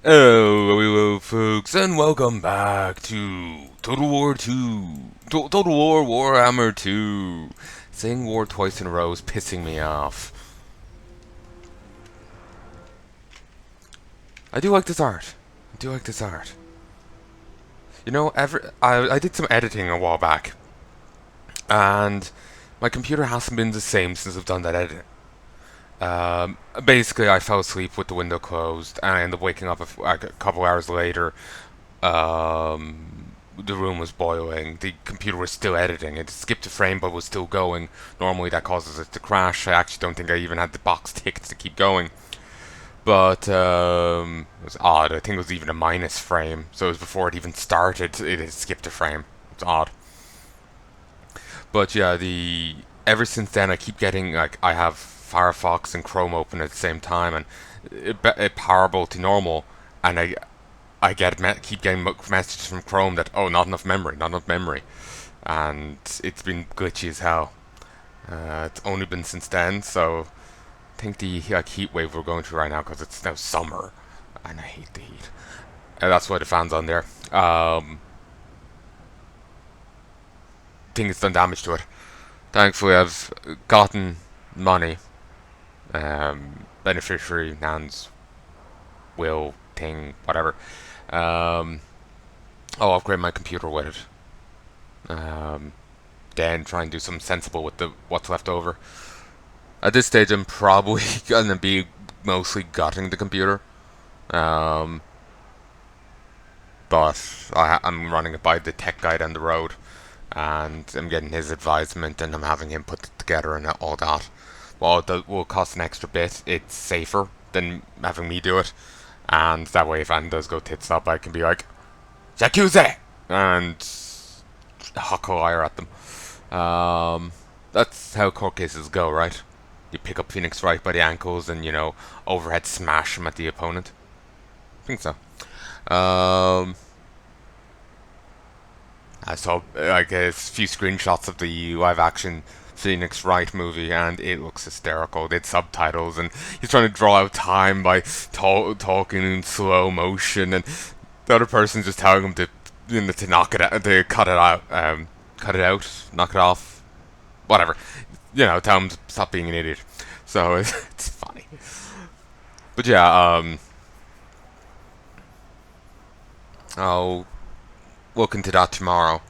Hello, folks, and welcome back to Total War 2. Total War Warhammer 2. Saying war twice in a row is pissing me off. I do like this art. I do like this art. You know, I did some editing a while back, and my computer hasn't been the same since I've done that editing. Basically, I fell asleep with the window closed, and I ended up waking up a couple hours later. The room was boiling. The computer was still editing. It skipped a frame, but was still going. Normally, that causes it to crash. I actually don't think I even had the box ticked to keep going. But it was odd. I think it was even a minus frame. So it was before it even started. It had skipped a frame. It's odd. But yeah, the ever since then I keep getting like I have Firefox and Chrome open at the same time, and it powerable to normal, and I keep getting messages from Chrome that not enough memory, not enough memory, and it's been glitchy as hell. It's only been since then, so I think the heat wave we're going through right now because it's now summer, and I hate the heat. That's why the fan's on there. Think it's done damage to it. Thankfully, I've gotten money. Beneficiary, Nan's will thing, whatever. Um, I'll upgrade my computer with it. Then try and do something sensible with the what's left over. At this stage, I'm probably gonna be mostly gutting the computer. Um, but I'm running it by the tech guy down the road, and I'm getting his advisement, and I'm having him put it together and all that. While it will cost an extra bit, it's safer than having me do it, and that way, if anything does go tits up, I can be like, Jacuzzi! And huck a liar at them. That's how court cases go, right? You pick up Phoenix right by the ankles and, overhead smash him at the opponent. I think so. Um, I saw like a few screenshots of the live action Phoenix Wright movie, and it looks hysterical. They had subtitles, and he's trying to draw out time by talking in slow motion, and the other person's just telling him to knock it out, to cut it out, knock it off, whatever. Tell him to stop being an idiot. So it's funny. But yeah, I'll look into that tomorrow.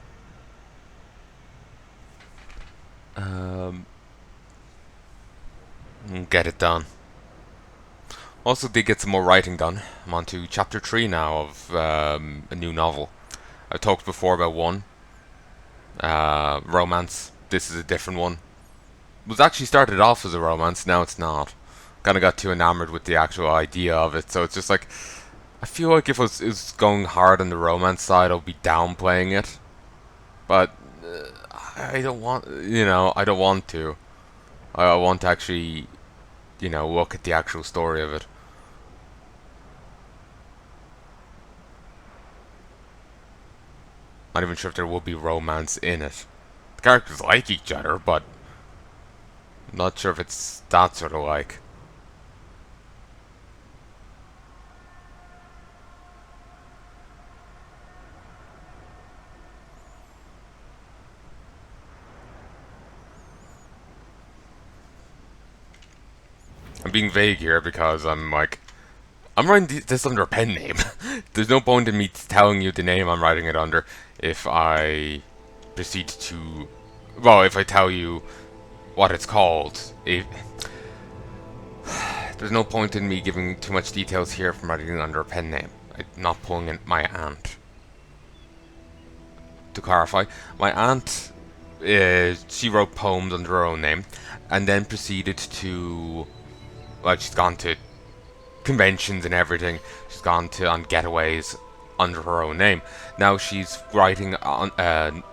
Um, and get it done. Also, did get some more writing done. I'm on to chapter 3 now of a new novel. I talked before about one, romance. This is a different one. It was actually started off as a romance, now it's not. Kind of got too enamored with the actual idea of it, so it's just like, I feel like if it was going hard on the romance side, I'll be downplaying it. But I don't want, I don't want to. I want to actually, look at the actual story of it. Not even sure if there will be romance in it. The characters like each other, but I'm not sure if it's that sort of like. I'm being vague here because I'm writing this under a pen name. There's no point in me telling you the name I'm writing it under if I proceed to. Well, if I tell you what it's called. There's no point in me giving too much details here from writing it under a pen name. I'm not pulling in my aunt. To clarify, my aunt, she wrote poems under her own name, and then proceeded to. Like, she's gone to conventions and everything. She's gone on getaways under her own name. Now she's writing on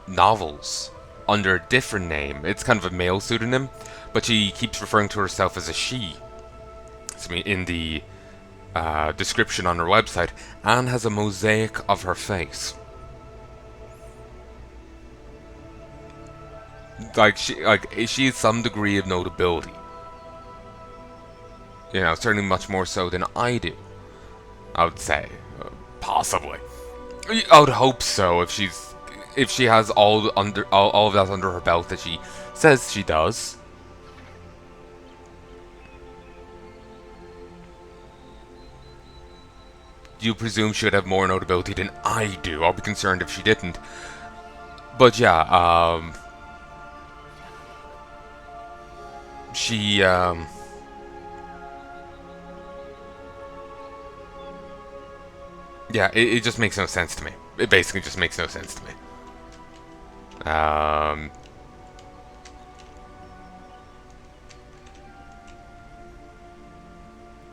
novels under a different name. It's kind of a male pseudonym, but she keeps referring to herself as a she. So in the description on her website, Anne has a mosaic of her face. She has some degree of notability. Certainly much more so than I do. I would say, possibly. I would hope so. If she has all of that under her belt that she says she does. You presume she would have more notability than I do. I'll be concerned if she didn't. But yeah, she, yeah, it just makes no sense to me. It basically just makes no sense to me.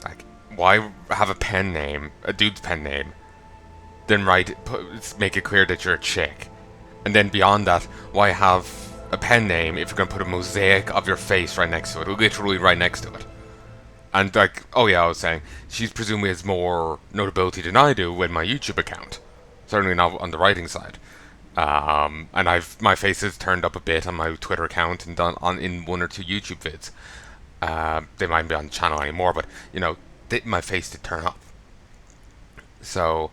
Like, why have a pen name, a dude's pen name, then make it clear that you're a chick? And then beyond that, why have a pen name if you're going to put a mosaic of your face right next to it, literally right next to it? And like, oh yeah, I was saying, she's presumably has more notability than I do with my YouTube account. Certainly not on the writing side. And my face is turned up a bit on my Twitter account and in one or two YouTube vids. They might be on the channel anymore, but you know, my face did turn up. So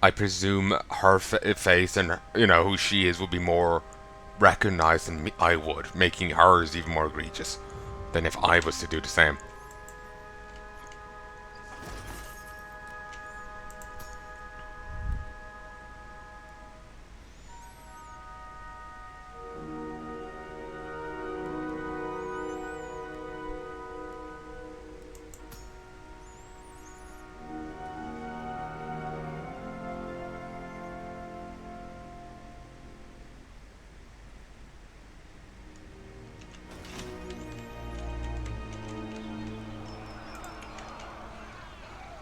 I presume her face and you know who she is will be more recognized than I would, making hers even more egregious than if I was to do the same.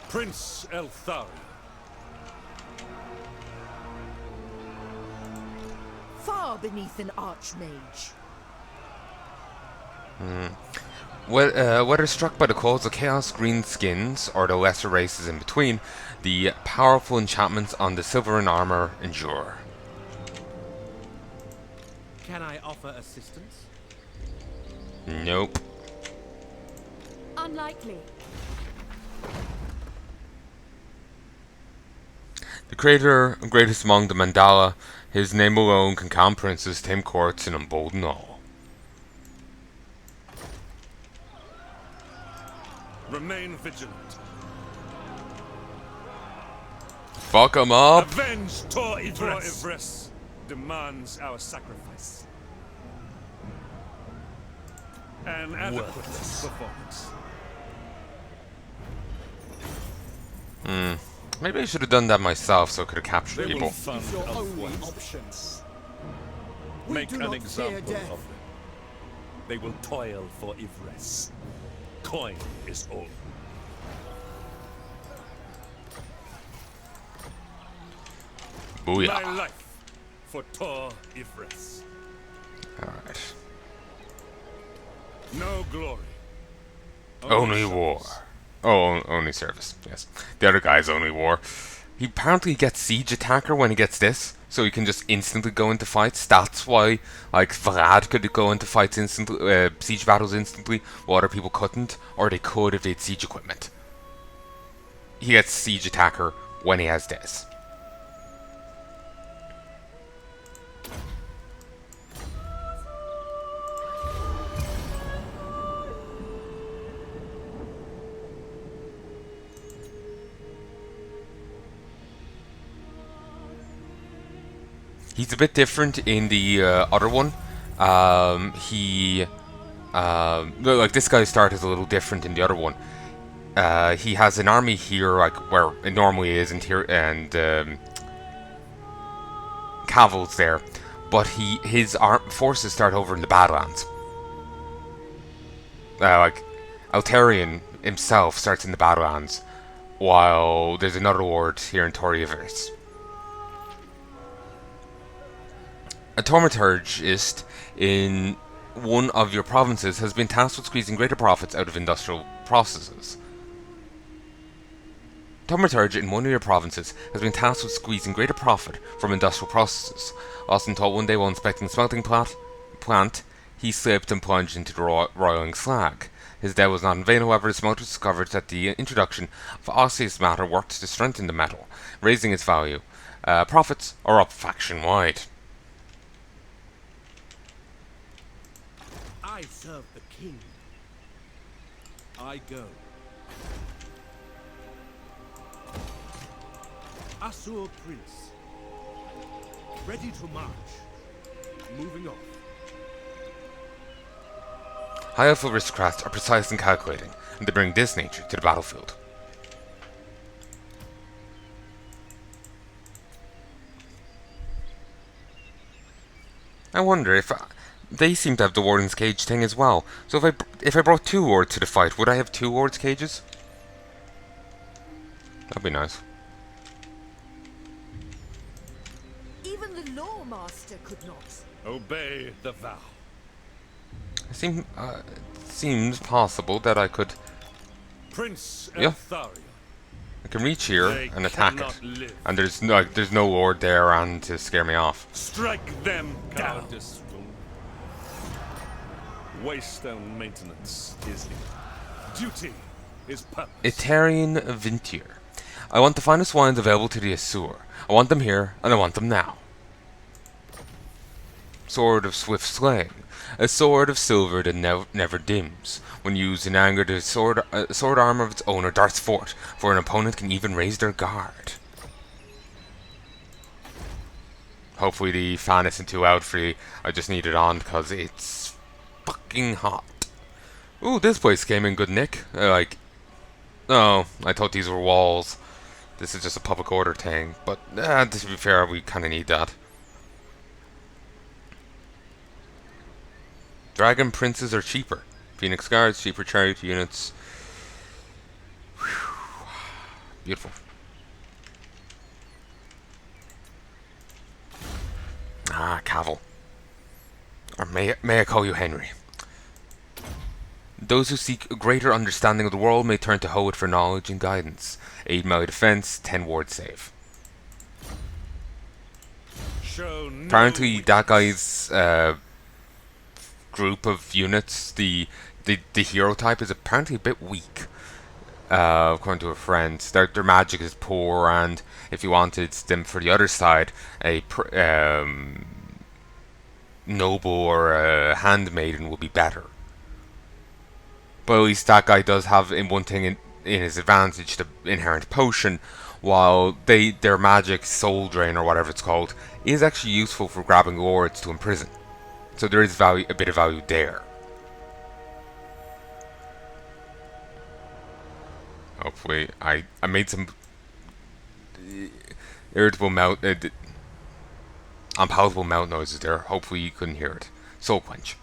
Prince Elthari. Far beneath an archmage. Whether struck by the calls of Chaos Green Skins or the lesser races in between, the powerful enchantments on the silveren armor endure. Can I offer assistance? Nope. Unlikely. The creator and greatest among the Mandala, his name alone can calm princes, tame courts, and embolden all. Remain vigilant. Fuck 'em up! Avenge Tor Ivres demands our sacrifice. An adequate performance. Maybe I should have done that myself so I could have captured people. Fund Your of only ones. options. Make do an not example fear death. of them. They will toil for Ivres. Coin is all. Booyah. My life for Tor Ivres. Alright. No glory. Only war. service. Oh, only service, yes. The other guy's only war. He apparently gets siege attacker when he gets this, so he can just instantly go into fights. That's why, like, Vlad could go into fights instantly, siege battles instantly, while other people couldn't, or they could if they had siege equipment. He gets siege attacker when he has this. He's a bit different in the other one. Like this guy started a little different in the other one. He has an army here, like where it normally is, and Caval's there, but his forces start over in the Badlands. Like Altarian himself starts in the Badlands, while there's another ward here in Toriavers. A thaumaturgist in one of your provinces has been tasked with squeezing greater profits out of industrial processes. Thaumaturge in one of your provinces has been tasked with squeezing greater profit from industrial processes. Austin thought one day while inspecting the smelting plant, he slipped and plunged into the roiling slag. His death was not in vain, however. His smokers discovered that the introduction of osseous matter worked to strengthen the metal, raising its value. Profits are up faction-wide. I serve the king. I go. Asur Prince. Ready to march. Moving off. High-level aristocrats are precise in calculating, and they bring this nature to the battlefield. I wonder if they seem to have the Warden's cage thing as well. So if I brought 2 wards to the fight, would I have 2 wards cages? That'd be nice. Even the Lawmaster could not. Obey the vow. It seems possible that I could. Prince Yeah. Eltharion. I can reach here They and attack it, cannot live. and there's no ward there and to scare me off. Strike them down. Waystone maintenance is here. Duty is purpose. Itarian Vintier. I want the finest wines available to the Asur. I want them here, and I want them now. Sword of Swift Slaying. A sword of silver that never dims. When used in anger, the sword armor of its owner darts forth, for an opponent can even raise their guard. Hopefully the fan isn't too loud for you. I just need it on because it's fucking hot. Ooh, this place came in good nick. Oh, I thought these were walls. This is just a public order thing. But to be fair, we kind of need that. Dragon Princes are cheaper. Phoenix Guards, cheaper chariot units. Whew. Beautiful. Ah, Cavill. Or may I call you Henry? Those who seek a greater understanding of the world may turn to Hoed for knowledge and guidance. 8 melee defense, 10 ward save. Show no Apparently that guy's group of units, the hero type, is apparently a bit weak. According to a friend, their magic is poor, and if you wanted them for the other side, a noble or a handmaiden would be better. But at least that guy does have in one thing in his advantage, the inherent potion, while their magic, soul drain or whatever it's called, is actually useful for grabbing lords to imprison. So there is a bit of value there. Hopefully, I made some irritable unpalatable mouth noises there. Hopefully you couldn't hear it. Soul Quench.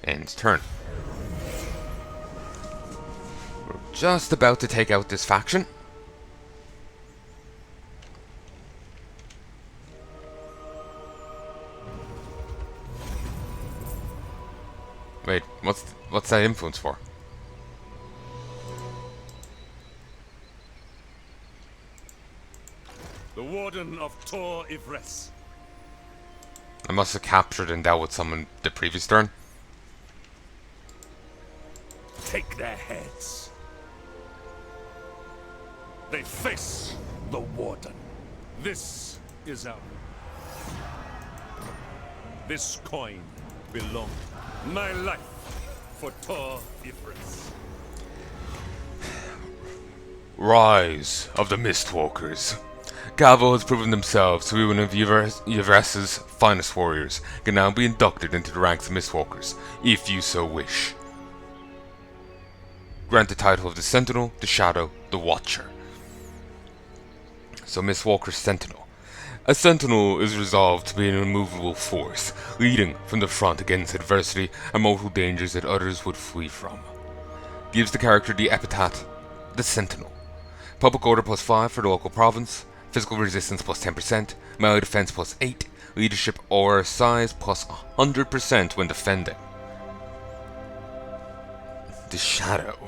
Ends turn. We're just about to take out this faction. Wait, what's that influence for? The Warden of Tor Ivres. I must have captured and dealt with someone the previous turn. Take their heads. They face the Warden. This is our. This coin belongs. My life for Tor Ivres. Rise of the Mistwalkers. Gavel has proven themselves to be one of Yvres's finest warriors, can now be inducted into the ranks of Mistwalkers, if you so wish. Grant the title of the Sentinel, the Shadow, the Watcher. So Mistwalker's Sentinel. A Sentinel is resolved to be an immovable force, leading from the front against adversity and mortal dangers that others would flee from. Gives the character the epithet, the Sentinel. Public order +5 for the local province, physical resistance +10%, melee defense +8, leadership aura size +100% when defending. The Shadow.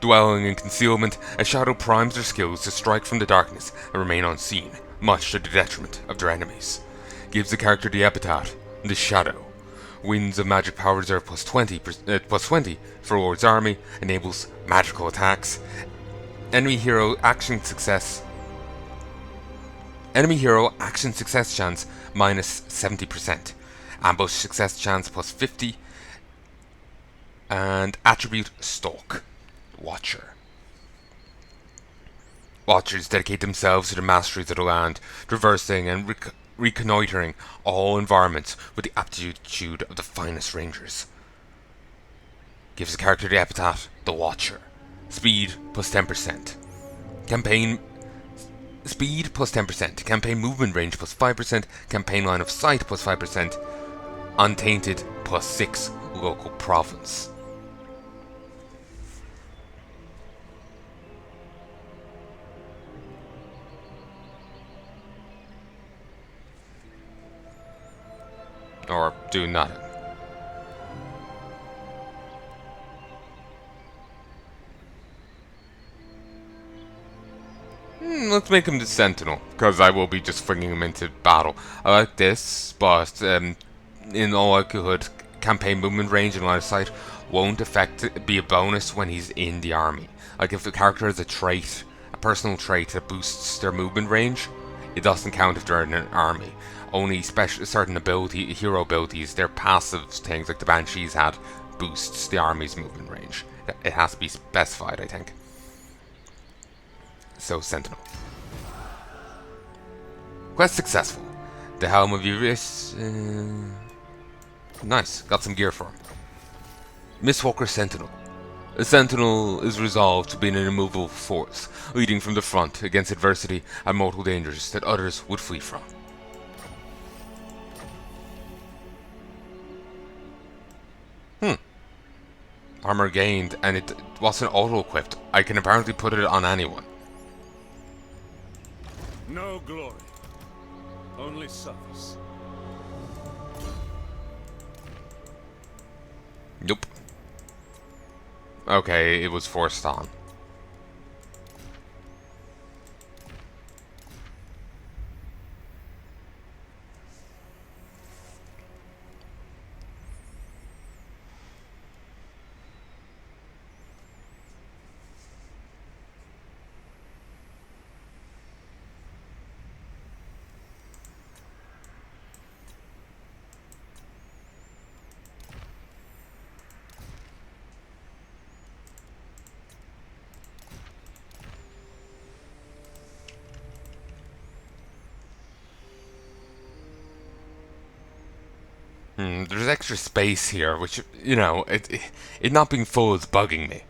Dwelling in concealment, a shadow primes their skills to strike from the darkness and remain unseen, much to the detriment of their enemies. Gives the character the epithet, the Shadow. Winds of magic power reserve plus 20 for Lord's army, enables magical attacks. Enemy hero action success chance minus 70%. Ambush success chance plus 50. And attribute Stalk. Watcher. Watchers dedicate themselves to the masteries of the land, traversing and reconnoitering all environments with the aptitude of the finest rangers. Gives the character the epithet, the Watcher. Speed plus 10%. Speed plus 10%. Campaign movement range plus 5%. Campaign line of sight plus 5%. Untainted plus 6 local province. Or do nothing. Let's make him the Sentinel, because I will be just flinging him into battle. I like this, but in all likelihood, campaign movement range and line of sight won't be a bonus when he's in the army. Like if the character has a trait, a personal trait that boosts their movement range, it doesn't count if they're in an army. Only certain hero abilities, their passive things like the Banshees had, boosts the army's movement range. It has to be specified, I think. So, Sentinel. Quest successful. The Helm of Urius. Nice, got some gear for him. Mistwalker Sentinel. A Sentinel is resolved to be an immovable force, leading from the front against adversity and mortal dangers that others would flee from. Armor gained, and it wasn't auto-equipped. I can apparently put it on anyone. No glory, only service. Nope. Okay, it was forced on. There's extra space here, which, you know, it not being full is bugging me.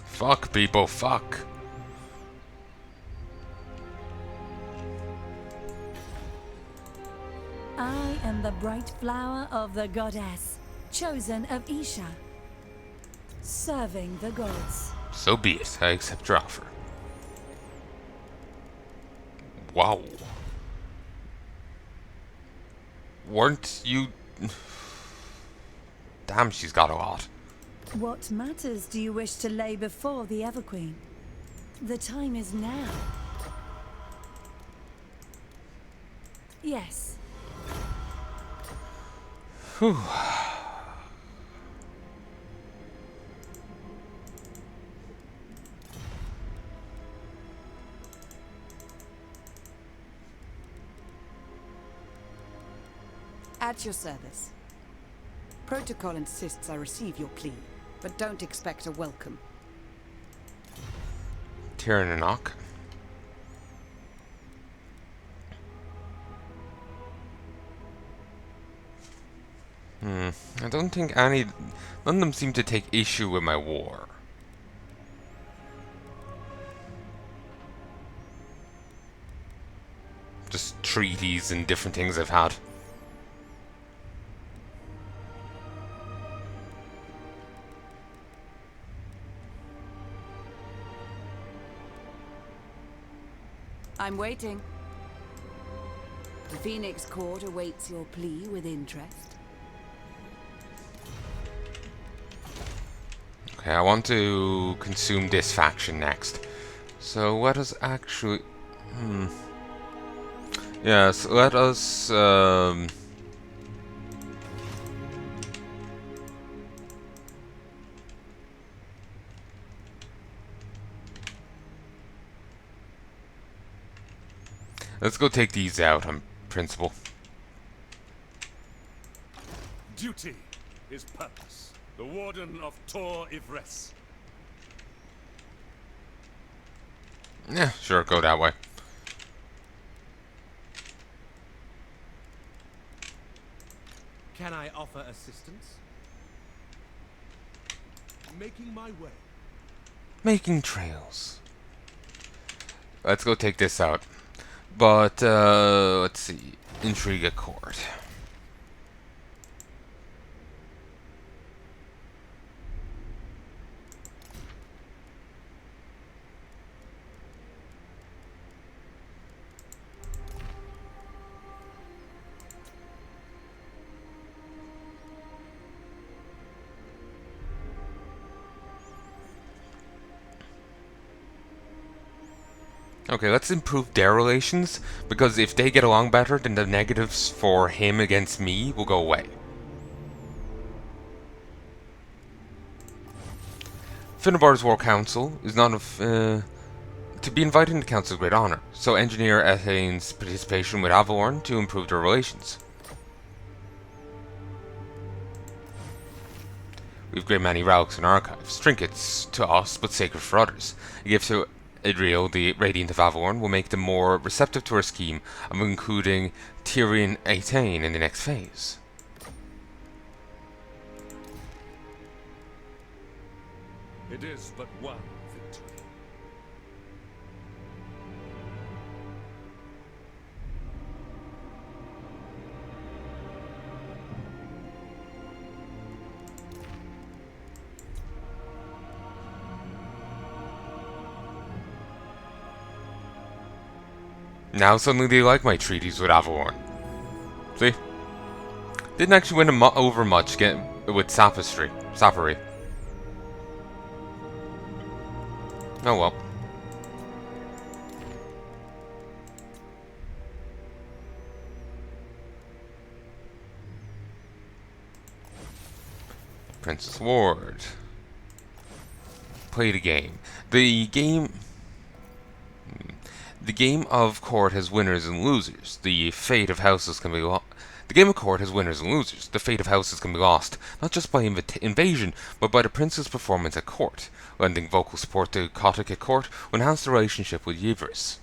Fuck, people, fuck. I am the bright flower of the goddess, chosen of Isha, serving the gods. So be it, I accept your offer. Wow. Weren't you... Damn, she's got a lot. What matters do you wish to lay before the Everqueen? The time is now. Yes. Whew. At your service. Protocol insists I receive your plea, but don't expect a welcome. Tyrannock. I don't think none of them seem to take issue with my war. Just treaties and different things I've had. I'm waiting. The Phoenix Court awaits your plea with interest. Okay, I want to consume this faction next. So let us actually... Yes, let us... Let's go take these out on principle. Duty is purpose. The Warden of Tor Ivres. Yeah, sure, go that way. Can I offer assistance? Making my way. Making trails. Let's go take this out. But, let's see. Intrigue Court. Okay, let's improve their relations, because if they get along better, then the negatives for him against me will go away. Finnebar's War Council is not to be invited into Council of Great Honor, so engineer Ethane's participation with Avalorn to improve their relations. We have a great many relics and archives, trinkets to us, but sacred for others. A gift to Idriel, the Radiant of Avalorn, will make them more receptive to our scheme of including Tyrion Athane in the next phase. It is but one victory. Now suddenly they like my treaties with Avalorn. See? Didn't actually win over much with Saphery. Oh well. Princess Ward. Play the game. The game of court has winners and losers. The fate of houses can be lost. The game of court has winners and losers. The fate of houses can be lost, not just by invasion, but by the prince's performance at court. Lending vocal support to Kotick at court will enhance the relationship with Ivres.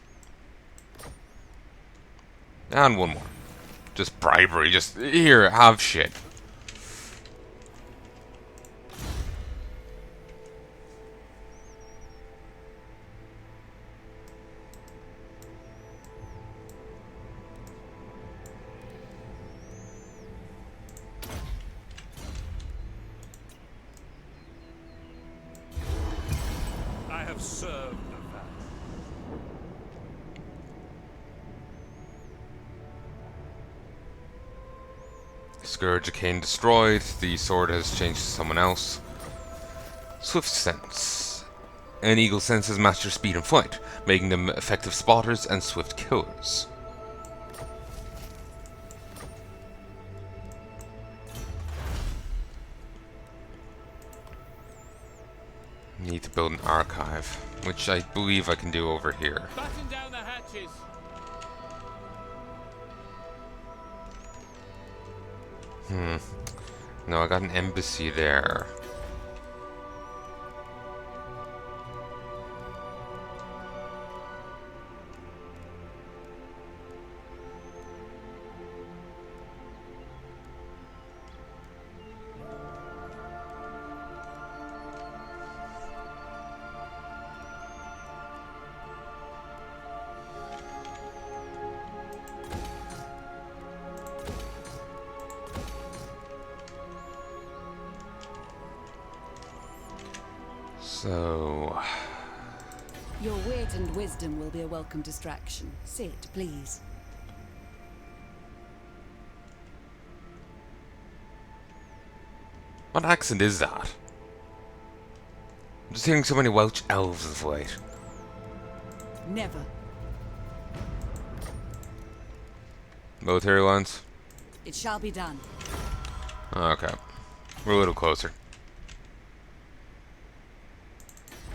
And one more. Just bribery. Just, here, have shit. I have served the vow. Scourge of Cain destroyed. The sword has changed to someone else. Swift Sense. An eagle senses master speed and flight, making them effective spotters and swift killers. Need to build an archive, which I believe I can do over here. Batten down the hatches. No, I got an embassy there. So... Your wit and wisdom will be a welcome distraction. Sit, please. What accent is that? I'm just hearing so many Welsh elves of late. Never. Military lines? It shall be done. Okay. We're a little closer.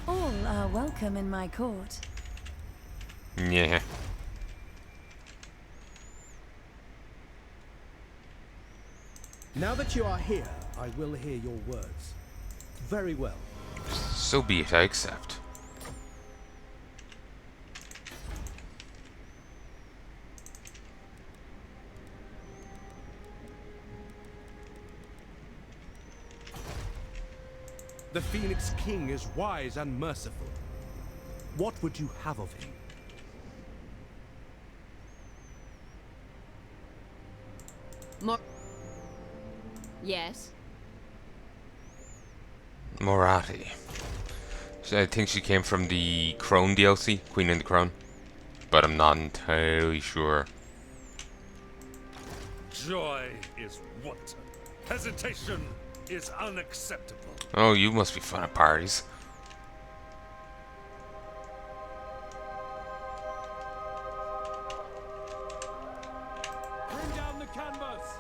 All are welcome in my court. Yeah. Now that you are here, I will hear your words. Very well. So be it, I accept. The Phoenix King is wise and merciful. What would you have of him? Yes. Morati. I think she came from the Crone DLC, Queen and the Crone. But I'm not entirely sure. Joy is wanton. Hesitation is unacceptable. Oh, you must be fun at parties. Bring down the canvas!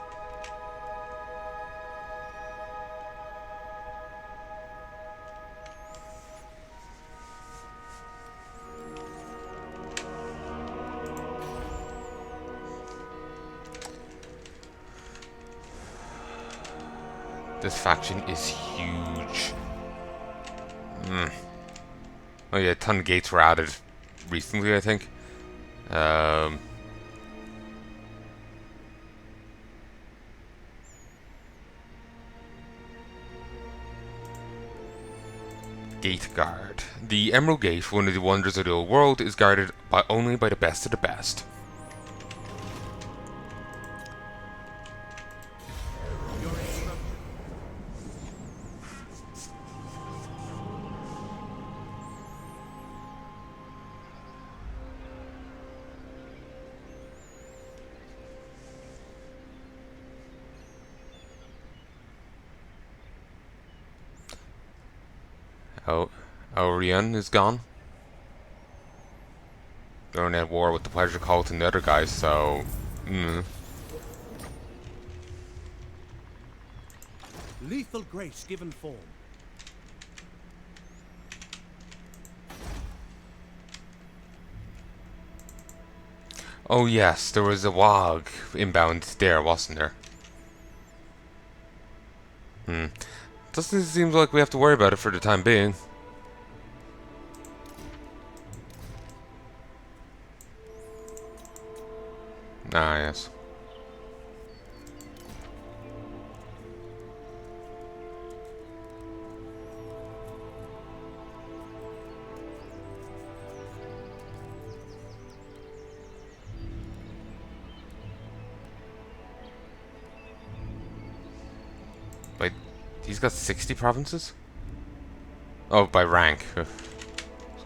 This faction is huge. Oh yeah, a ton of gates were added recently, I think. Gate Guard. The Emerald Gate, one of the wonders of the old world, is guarded only by the best of the best. Oh, Orion is gone. They're only at war with the Pleasure Cult and the other guys, so... Lethal grace given form. Oh yes, there was a WOG inbound there, wasn't there? Doesn't seem like we have to worry about it for the time being. Ah, yes. Wait, he's got 60 provinces? Oh, by rank. I was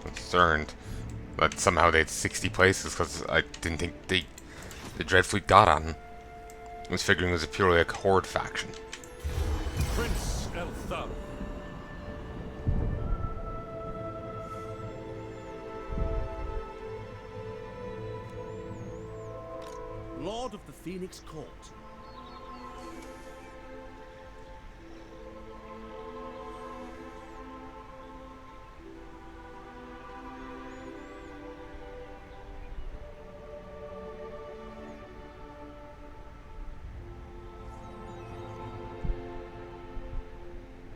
concerned that somehow they had 60 places, because I didn't think the Dreadfleet got on him. I was figuring it was purely a horde faction. Prince Elthar. Lord of the Phoenix Court.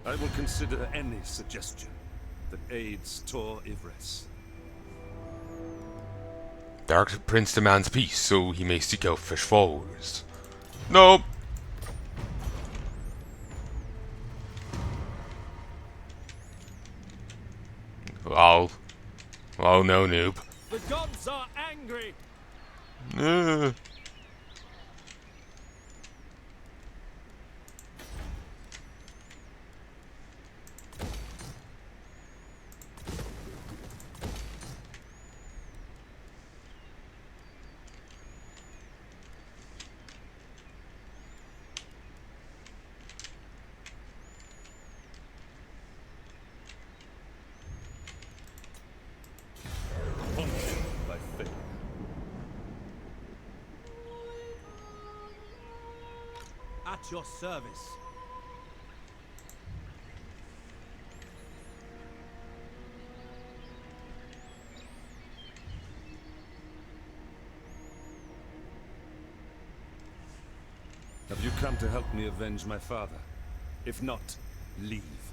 I will consider any suggestion that aids Tor Ivres. Dark Prince demands peace, so he may seek out fresh foes. Nope. Oh. Oh no, noob. The gods are angry! at your service. Have you come to help me avenge my father? If not, leave.